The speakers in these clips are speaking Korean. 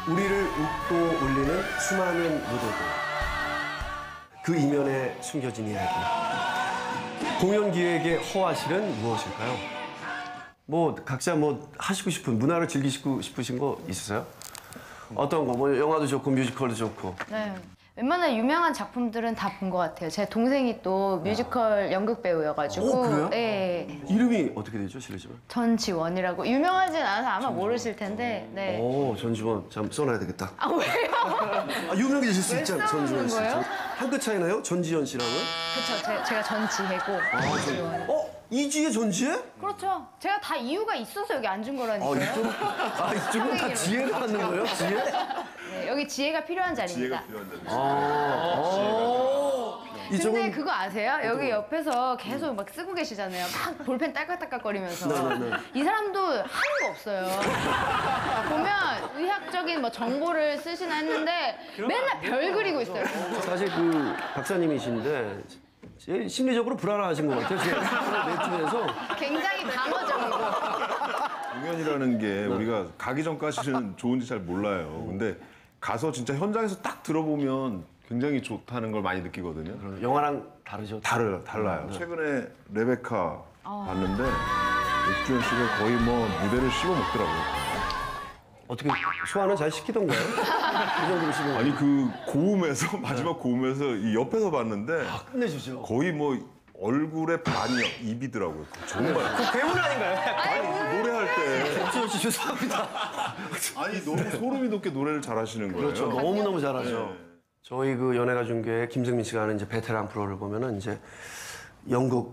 우리를 웃고 울리는 수많은 무대들. 그 이면에 숨겨진 이야기. 공연 기획의 허화실은 무엇일까요? 뭐 각자 뭐 하시고 싶은 문화를 즐기시고 싶으신 거 있으세요? 어떤 거? 뭐 영화도 좋고 뮤지컬도 좋고. 네. 웬만한 유명한 작품들은 다 본 것 같아요. 제 동생이 또 뮤지컬 연극 배우여가지고. 오, 그래요? 네. 이름이 어떻게 되죠, 실례지만? 전지원이라고 유명하진 않아서 아마 모르실 텐데. 네. 오, 전지원. 잠 써놔야 되겠다. 아 왜요? 아, 유명해지실 수 왜 있잖아요, 써놓는 전지원 씨. 거예요? 한 끗 차이 나요? 전지현 씨랑은? 그렇죠. 제가 전지혜고. 전지원. 이지혜 전지혜? 그렇죠. 제가 다 이유가 있어서 여기 앉은 거라니까요. 이쪽은 다 지혜가 앉는 거예요? 지혜? 네, 여기 지혜가 필요한 자리입니다. 근데 이쪽은 그거 아세요? 여기 옆에서 계속 막 쓰고 계시잖아요. 막 볼펜 딸깍딸깍거리면서. 이 사람도 하는 거 없어요. 보면 의학적인 뭐 정보를 쓰시나 했는데 맨날 별 그리고 있어요. 사실 그 박사님이신데 심리적으로 불안하신 것 같아요. 지금 내쯤에서. 굉장히 방어적이고. 공연이라는 게 우리가 가기 전까지는 좋은지 잘 몰라요. 근데 가서 진짜 현장에서 딱 들어보면 굉장히 좋다는 걸 많이 느끼거든요. 영화랑 다르죠? 달라요. 최근에 레베카 봤는데 육주현 씨가 거의 뭐 무대를 씹어먹더라고요. 어떻게 소화는 잘 시키던가요? 그 정도로 씹어. 아니 그 고음에서 마지막 고음에서 이 옆에서 봤는데 끝내주죠. 거의 뭐 얼굴의 반이 입이더라고요. 정말. 그 괴물 아닌가요? 아니 노래할 때 육주현 씨 죄송합니다. 아니 너무 소름이 돋게 노래를 잘하시는 거예요. 그렇죠. 너무너무 잘하죠. 저희 그 연예가 중계에 김승민 씨가 하는 이제 베테랑 프로를 보면은 이제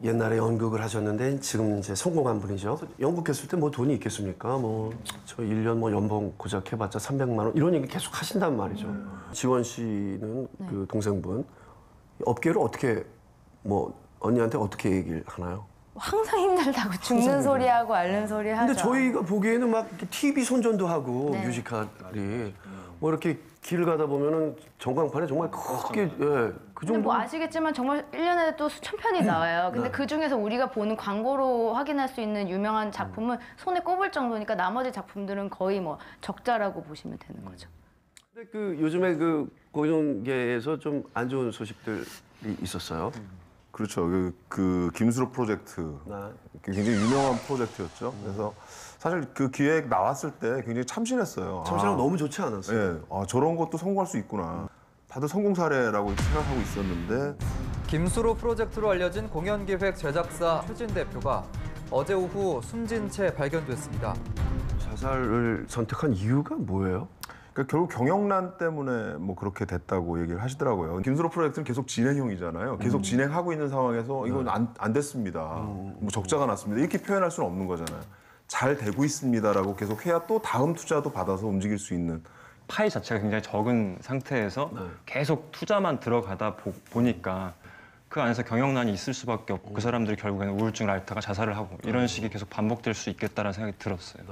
옛날에 연극을 하셨는데 지금 이제 성공한 분이죠. 연극 했을 때 뭐 돈이 있겠습니까? 뭐 저 1년 뭐 연봉 고작 해봤자 300만 원 이런 얘기 계속 하신단 말이죠. 지원 씨는 그 동생분 업계를 어떻게 뭐 언니한테 어떻게 얘기를 하나요? 항상 힘들다고 죽는 소리하고 앓는 소리 하죠. 근데 저희가 보기에는 막 TV 손전도 하고 네. 뮤지컬이 뭐 이렇게 길 가다 보면은 전광판에 정말 크게 그 근데 정도. 뭐 아시겠지만 정말 1년에 또 수천 편이 나와요. 근데 그 중에서 우리가 보는 광고로 확인할 수 있는 유명한 작품은 손에 꼽을 정도니까 나머지 작품들은 거의 뭐 적자라고 보시면 되는 거죠. 근데 그 요즘에 그 공연계에서 좀 안 좋은 소식들이 있었어요. 그렇죠. 그 김수로 프로젝트 굉장히 유명한 프로젝트였죠. 그래서 사실 그 기획 나왔을 때 굉장히 참신했어요. 참신하고 너무 좋지 않았어요? 예, 저런 것도 성공할 수 있구나. 다들 성공 사례라고 생각하고 있었는데 김수로 프로젝트로 알려진 공연기획 제작사 최진 대표가 어제 오후 숨진 채 발견됐습니다. 자살을 선택한 이유가 뭐예요? 그러니까 결국 경영난 때문에 뭐 그렇게 됐다고 얘기를 하시더라고요. 김수로 프로젝트는 계속 진행형이잖아요. 계속 진행하고 있는 상황에서 이건 안 됐습니다. 뭐 적자가 났습니다. 이렇게 표현할 수는 없는 거잖아요. 잘 되고 있습니다라고 계속 해야 또 다음 투자도 받아서 움직일 수 있는. 파이 자체가 굉장히 적은 상태에서 계속 투자만 들어가다 보니까 그 안에서 경영난이 있을 수밖에 없고 그 사람들이 결국에는 우울증을 앓다가 자살을 하고 이런 식이 계속 반복될 수 있겠다는 생각이 들었어요.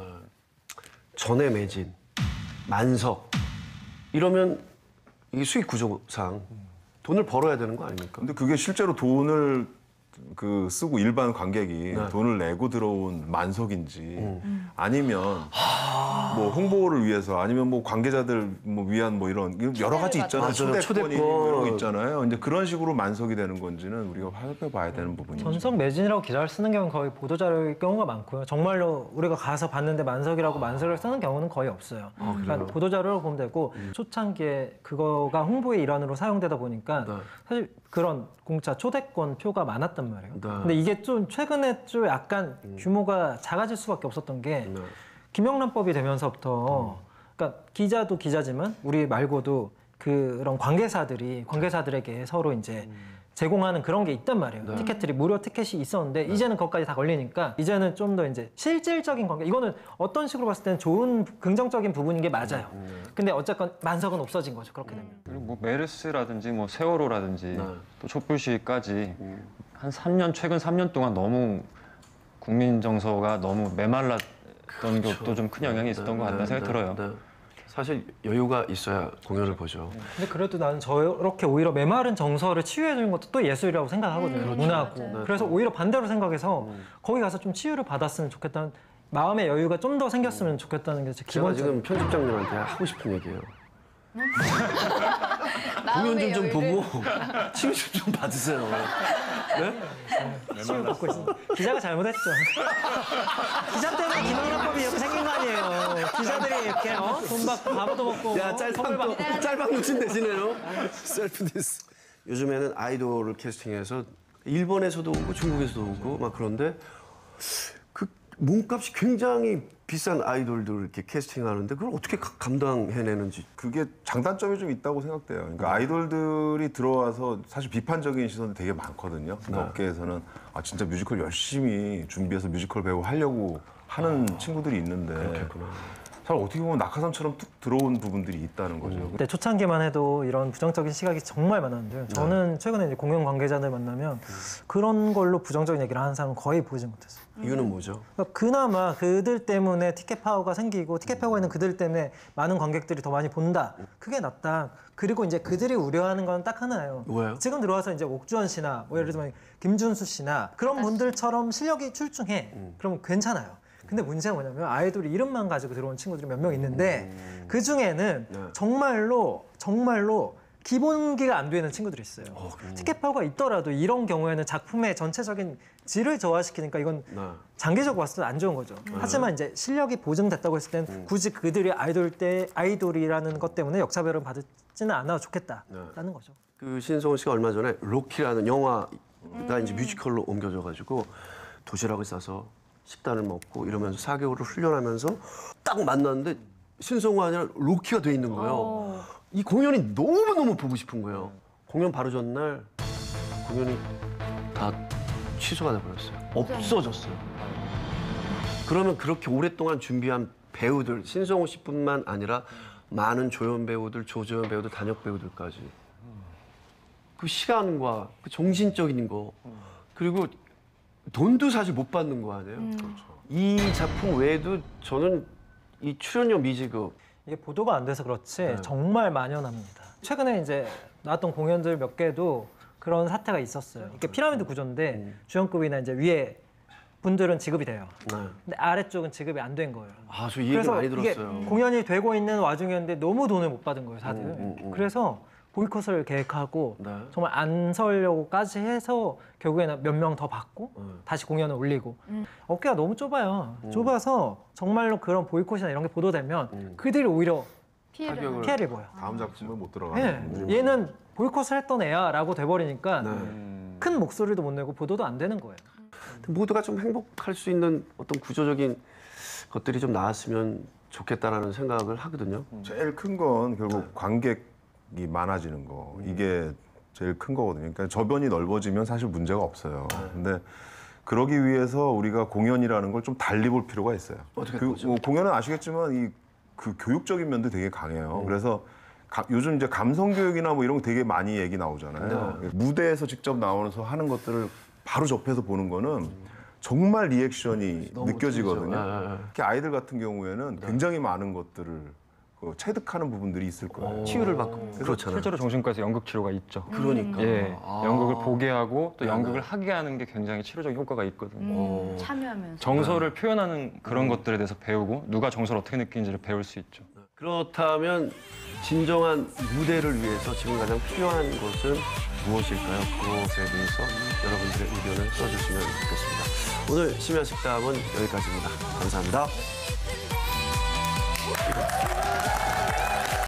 전의 매진, 만석 이러면 이게 수익 구조상 돈을 벌어야 되는 거 아닙니까? 근데 그게 실제로 돈을 쓰고 일반 관객이 돈을 내고 들어온 만석인지 아니면 뭐 홍보를 위해서 아니면 뭐 관계자들 뭐 위한 뭐 이런 여러 가지 있잖아요. 초대권이 이런 거 있잖아요. 이제 그런 식으로 만석이 되는 건지는 우리가 살펴봐야 되는 부분이죠. 전석 매진이라고 기사를 쓰는 경우는 거의 보도자료일 경우가 많고요. 정말로 우리가 가서 봤는데 만석이라고 만석을 쓰는 경우는 거의 없어요. 그러니까 보도자료로 보면 되고 초창기에 그거가 홍보의 일환으로 사용되다 보니까 사실 그런 공짜 초대권 표가 많았단 말이에요. 근데 이게 좀 최근에 좀 약간 규모가 작아질 수밖에 없었던 게 김영란법이 되면서부터 그러니까 기자도 기자지만 우리 말고도 그런 관계사들에게 서로 이제 제공하는 그런 게 있단 말이에요. 티켓들이 무료 티켓이 있었는데 이제는 그것까지 다 걸리니까 이제는 좀 더 이제 실질적인 관계 이거는 어떤 식으로 봤을 때는 좋은 긍정적인 부분인 게 맞아요. 근데 어쨌건 만석은 없어진 거죠. 그렇게 되면. 그리고 뭐 메르스라든지 뭐 세월호라든지 또 촛불시위까지 한 3년 최근 3년 동안 너무 국민 정서가 너무 메말랐던 것도 좀 큰 영향이 있었던 것 같다는 생각이 들어요. 사실 여유가 있어야 공연을 보죠. 근데 그래도 나는 저렇게 오히려 메마른 정서를 치유해 주는 것도 또 예술이라고 생각하거든요. 문화고. 그래서 오히려 반대로 생각해서 거기 가서 좀 치유를 받았으면 좋겠다는 마음의 여유가 좀 더 생겼으면 좋겠다는 게 제 제가 기본적인. 지금 편집장님한테 하고 싶은 얘기예요. 공연 마음의 좀 여유를. 보고 칭찬 좀 받으세요. 네? 힘을 받고 있어. 기자가 잘못했죠. 기자 때문에 김영란법이 이렇게 생긴 거 아니에요. 기자들이 이렇게 돈 받고 밥도 먹고 야, 선물 받고. 짤방 욕심 내시네요. 셀프 디스. 요즘에는 아이돌을 캐스팅해서 일본에서도 오고 중국에서도 오고 막 그런데 그 몸값이 굉장히 비싼 아이돌들을 이렇게 캐스팅하는데 그걸 어떻게 감당해내는지. 그게 장단점이 좀 있다고 생각돼요. 그러니까 아이돌들이 들어와서 사실 비판적인 시선이 되게 많거든요. 그 업계에서는 아 진짜 뮤지컬 열심히 준비해서 뮤지컬 배우 하려고 하는 친구들이 있는데 잘 어떻게 보면 낙하산처럼 툭 들어온 부분들이 있다는 거죠. 그때 초창기만 해도 이런 부정적인 시각이 정말 많았는데요. 저는 최근에 이제 공연 관계자들 만나면 그런 걸로 부정적인 얘기를 하는 사람은 거의 보지 못했어요. 이유는 뭐죠? 그러니까 그나마 그들 때문에 티켓 파워가 생기고 티켓 파워가 있는 그들 때문에 많은 관객들이 더 많이 본다. 그게 낫다. 그리고 이제 그들이 우려하는 건 딱 하나예요. 뭐예요? 지금 들어와서 이제 옥주원 씨나 뭐 예를 들면 김준수 씨나 그런 분들처럼 실력이 출중해. 그럼 괜찮아요. 근데 문제가 뭐냐면 아이돌이 이름만 가지고 들어온 친구들이 몇 명 있는데 그 중에는 정말로 기본기가 안 되는 친구들이 있어요. 티켓 파워가 있더라도 이런 경우에는 작품의 전체적인 질을 저하시키니까 이건 장기적으로 봤을 때 안 좋은 거죠. 하지만 이제 실력이 보증됐다고 했을 땐 굳이 그들이 아이돌이라는 것 때문에 역차별을 받지는 않아도 좋겠다라는 거죠. 그 신성훈 씨가 얼마 전에 로키라는 영화가 이제 뮤지컬로 옮겨져가지고 도시락을 싸서 식단을 먹고 이러면서 4개월을 훈련하면서 딱 만났는데 신성우가 아니라 로키가 돼 있는 거예요. 이 공연이 너무너무 보고 싶은 거예요. 공연 바로 전날 공연이 다 취소가 돼버렸어요. 없어졌어요. 그러면 그렇게 오랫동안 준비한 배우들, 신성우 씨뿐만 아니라 많은 조연 배우들, 조조연 배우들, 단역 배우들까지 그 시간과 그 정신적인 거 그리고 돈도 사실 못 받는 거 아니에요? 이 작품 외에도 저는 이 출연료 미지급 이게 보도가 안 돼서 그렇지 정말 만연합니다. 최근에 이제 나왔던 공연들 몇 개도 그런 사태가 있었어요. 이게 피라미드 구조인데 주연급이나 이제 위에 분들은 지급이 돼요. 근데 아래쪽은 지급이 안 된 거예요. 아, 저 이 얘기 많이 들었어요. 이게 공연이 되고 있는 와중이었는데 너무 돈을 못 받은 거예요, 다들. 그래서 보이콧을 계획하고 정말 안 서려고까지 해서 결국에는 몇 명 더 받고 다시 공연을 올리고 어깨가 너무 좁아요. 좁아서 정말로 그런 보이콧이나 이런 게 보도되면 그들이 오히려 피해를 입어요. 다음 작품에 못 네. 들어가는. 얘는 보이콧을 했던 애야 라고 돼버리니까 큰 목소리도 못 내고 보도도 안 되는 거예요. 모두가 좀 행복할 수 있는 어떤 구조적인 것들이 좀 나왔으면 좋겠다라는 생각을 하거든요. 제일 큰 건 결국 관객이 많아지는 거. 이게 제일 큰 거거든요. 그러니까 저변이 넓어지면 사실 문제가 없어요. 근데 그러기 위해서 우리가 공연이라는 걸 좀 달리 볼 필요가 있어요. 어떻게 뭐 공연은 아시겠지만 이 그 교육적인 면도 되게 강해요. 그래서 요즘 이제 감성 교육이나 뭐 이런 거 되게 많이 얘기 나오잖아요. 무대에서 직접 나오면서 하는 것들을 바로 접해서 보는 거는 정말 리액션이 느껴지거든요. 특히 아이들 같은 경우에는 굉장히 많은 것들을 체득하는 부분들이 있을 거예요. 치유를 받고 그렇잖아요. 실제로 정신과에서 연극 치료가 있죠. 그러니까. 예, 연극을 보게 하고 또 연극을 하게 하는 게 굉장히 치료적인 효과가 있거든요. 참여하면서. 정서를 표현하는 그런 것들에 대해서 배우고 누가 정서를 어떻게 느끼는지를 배울 수 있죠. 그렇다면 진정한 무대를 위해서 지금 가장 필요한 것은 무엇일까요? 그것에 대해서 여러분들의 의견을 써주시면 좋겠습니다. 오늘 심야 식당은 여기까지입니다. 감사합니다.